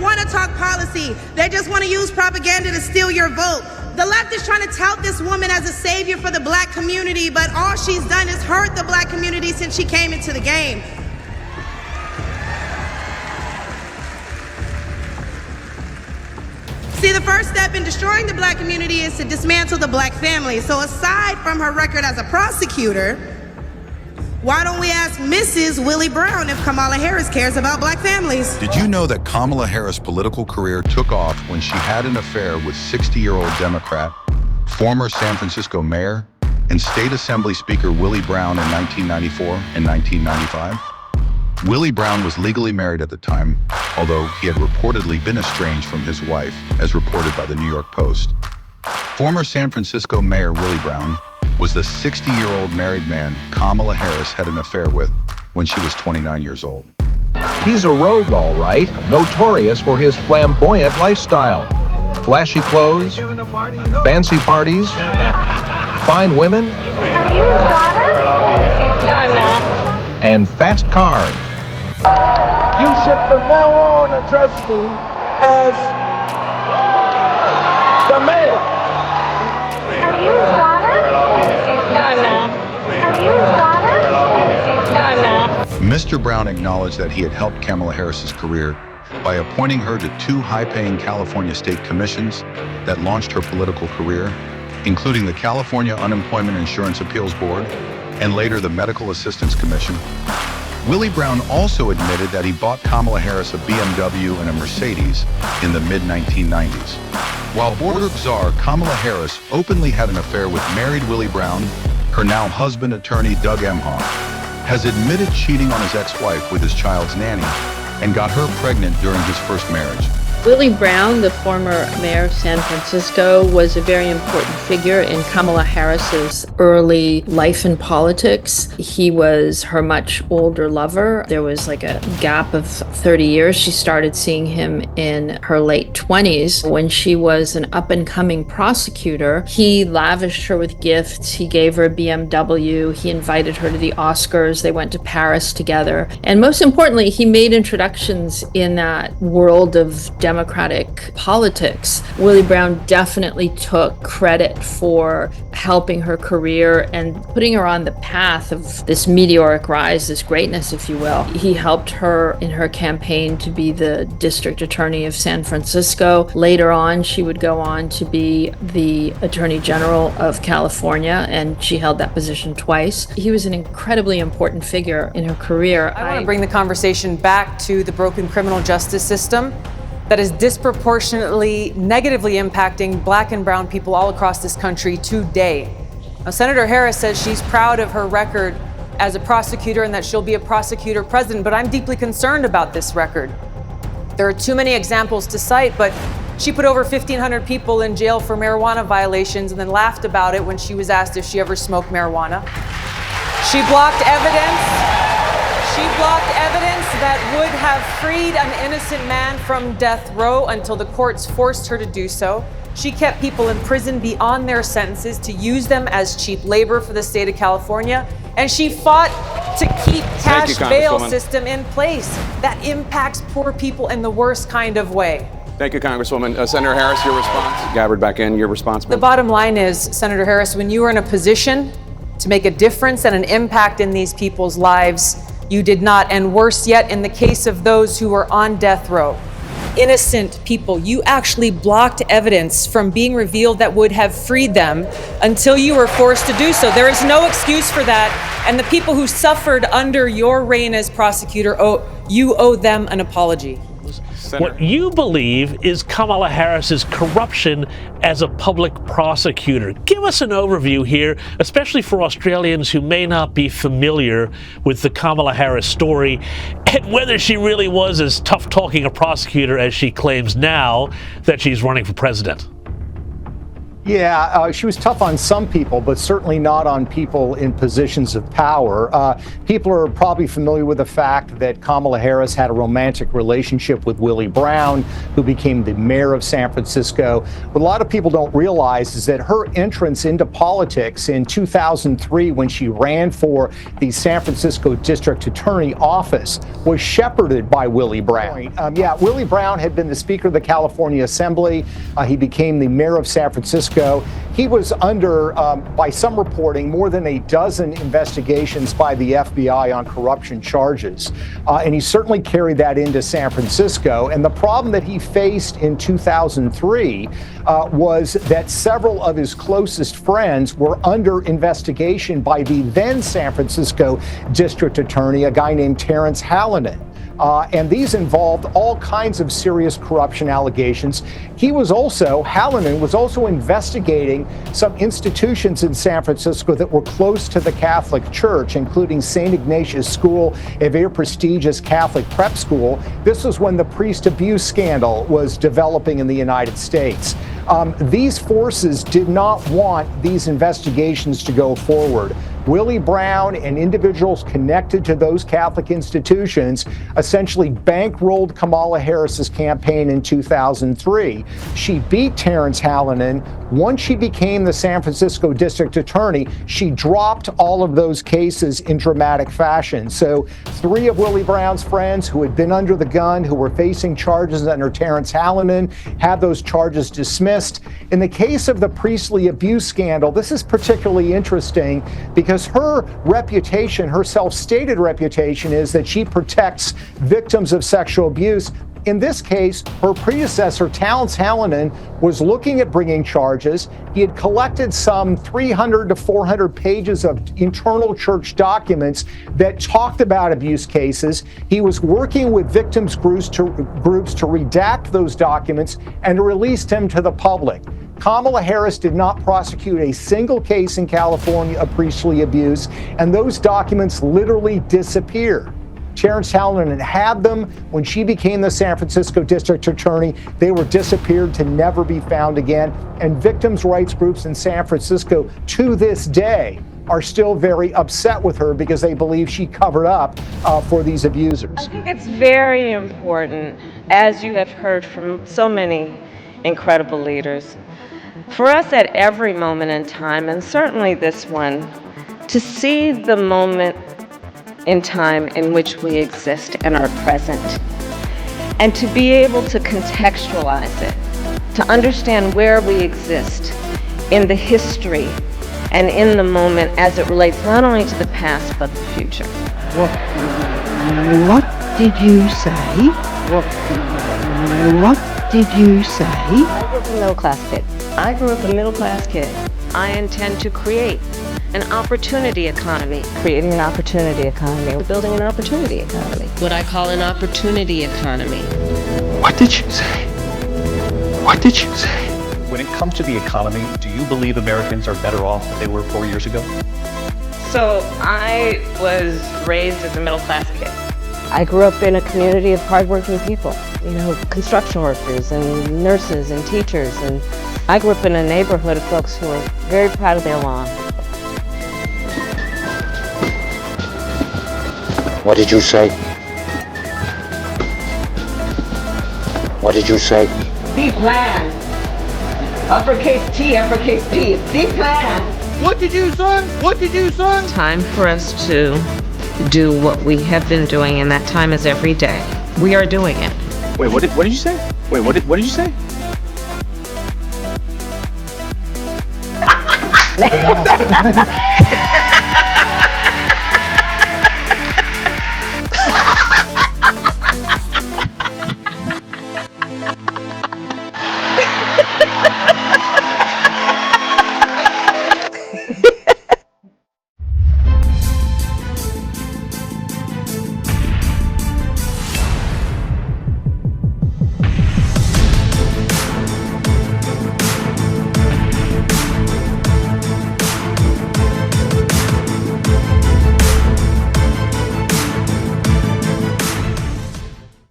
want to talk policy. They just want to use propaganda to steal your vote. The left is trying to tout this woman as a savior for the black community, but all she's done is hurt the black community since she came into the game. See, the first step in destroying the black community is to dismantle the black family. So aside from her record as a prosecutor, why don't we ask Mrs. Willie Brown if Kamala Harris cares about black families? Did you know that Kamala Harris' political career took off when she had an affair with 60-year-old Democrat, former San Francisco mayor, and state assembly speaker Willie Brown in 1994 and 1995? Willie Brown was legally married at the time, although he had reportedly been estranged from his wife, as reported by the New York Post. Former San Francisco Mayor Willie Brown was the 60-year-old married man Kamala Harris had an affair with when she was 29 years old. He's a rogue, all right, notorious for his flamboyant lifestyle. Flashy clothes, fancy parties, fine women, Are you his daughter? No, I'm not. and fast cars. You should from now on address me as the mayor. Are you his daughter? No, I'm not. Are you his daughter? No, I'm not. Mr. Brown acknowledged that he had helped Kamala Harris's career by appointing her to 2 high-paying California state commissions that launched her political career, including the California Unemployment Insurance Appeals Board and later the Medical Assistance Commission. Willie Brown also admitted that he bought Kamala Harris a BMW and a Mercedes in the mid-1990s. While border czar Kamala Harris openly had an affair with married Willie Brown, her now husband, attorney Doug Emhoff, has admitted cheating on his ex-wife with his child's nanny and got her pregnant during his first marriage. Willie Brown, the former mayor of San Francisco, was a very important figure in Kamala Harris's early life in politics. He was her much older lover. There was like a gap of 30 years. She started seeing him in her late 20s. When she was an up-and-coming prosecutor, he lavished her with gifts. He gave her a BMW. He invited her to the Oscars. They went to Paris together. And most importantly, he made introductions in that world of Democratic politics. Willie Brown definitely took credit for helping her career and putting her on the path of this meteoric rise, this greatness, if you will. He helped her in her campaign to be the district attorney of San Francisco. Later on, she would go on to be the attorney general of California, and she held that position twice. He was an incredibly important figure in her career. I want to bring the conversation back to the broken criminal justice system that is disproportionately negatively impacting black and brown people all across this country today. Now, Senator Harris says she's proud of her record as a prosecutor and that she'll be a prosecutor president, but I'm deeply concerned about this record. There are too many examples to cite, but she put over 1,500 people in jail for marijuana violations and then laughed about it when she was asked if she ever smoked marijuana. She blocked evidence. She blocked evidence that would have freed an innocent man from death row until the courts forced her to do so. She kept people in prison beyond their sentences to use them as cheap labor for the state of California. And she fought to keep cash bail system in place that impacts poor people in the worst kind of way. Thank you, Congresswoman. Senator Harris, your response. Gabbard back in, your response. The bottom line is, Senator Harris, when you are in a position to make a difference and an impact in these people's lives, you did not. And worse yet, in the case of those who were on death row, innocent people, you actually blocked evidence from being revealed that would have freed them until you were forced to do so. There is no excuse for that. And the people who suffered under your reign as prosecutor, you owe them an apology. What you believe is Kamala Harris's corruption as a public prosecutor. Give us an overview here, especially for Australians who may not be familiar with the Kamala Harris story and whether she really was as tough-talking a prosecutor as she claims now that she's running for president. She was tough on some people, but certainly not on people in positions of power. People are probably familiar with the fact that Kamala Harris had a romantic relationship with Willie Brown, who became the mayor of San Francisco. What a lot of people don't realize is that her entrance into politics in 2003, when she ran for the San Francisco District Attorney office, was shepherded by Willie Brown. Willie Brown had been the Speaker of the California Assembly. He became the mayor of San Francisco. He was under, by some reporting, more than a dozen investigations by the FBI on corruption charges. And he certainly carried that into San Francisco. And the problem that he faced in 2003 was that several of his closest friends were under investigation by the then San Francisco District Attorney, a guy named Terrence Hallinan. And these involved all kinds of serious corruption allegations. Hallinan was also investigating some institutions in San Francisco that were close to the Catholic Church, including St. Ignatius School, a very prestigious Catholic prep school. This was when the priest abuse scandal was developing in the United States. These forces did not want these investigations to go forward. Willie Brown and individuals connected to those Catholic institutions essentially bankrolled Kamala Harris's campaign in 2003. She beat Terrence Hallinan. Once she became the San Francisco District Attorney, she dropped all of those cases in dramatic fashion. So 3 of Willie Brown's friends who had been under the gun, who were facing charges under Terrence Hallinan, had those charges dismissed. In the case of the priestly abuse scandal, this is particularly interesting because her reputation, her self-stated reputation, is that she protects victims of sexual abuse. In this case, her predecessor, Terrence Hallinan, was looking at bringing charges. He had collected some 300 to 400 pages of internal church documents that talked about abuse cases. He was working with victims groups to redact those documents and to release them to the public. Kamala Harris did not prosecute a single case in California of priestly abuse, and those documents literally disappeared. Terrence Hallinan had them when she became the San Francisco District Attorney. They were disappeared to never be found again. And victims' rights groups in San Francisco to this day are still very upset with her because they believe she covered up for these abusers. I think it's very important, as you have heard from so many incredible leaders, for us at every moment in time, and certainly this one, to see the moment in time in which we exist and are present, and to be able to contextualize it, to understand where we exist in the history and in the moment as it relates not only to the past but the future. What did you say? What did you say? I grew up a middle-class kid. I grew up a middle-class kid. I intend to create an opportunity economy. Creating an opportunity economy. Building an opportunity economy. What I call an opportunity economy. What did you say? What did you say? When it comes to the economy, do you believe Americans are better off than they were 4 years ago? So I was raised as a middle-class kid. I grew up in a community of hardworking people, construction workers and nurses and teachers. And I grew up in a neighborhood of folks who are very proud of their lawn. What did you say? What did you say? Be planned. Uppercase T, uppercase P. Be planned. What did you say? What did you say? Time for us to do what we have been doing, and that time is every day. We are doing it. Wait, what did you say? Wait, what did you say?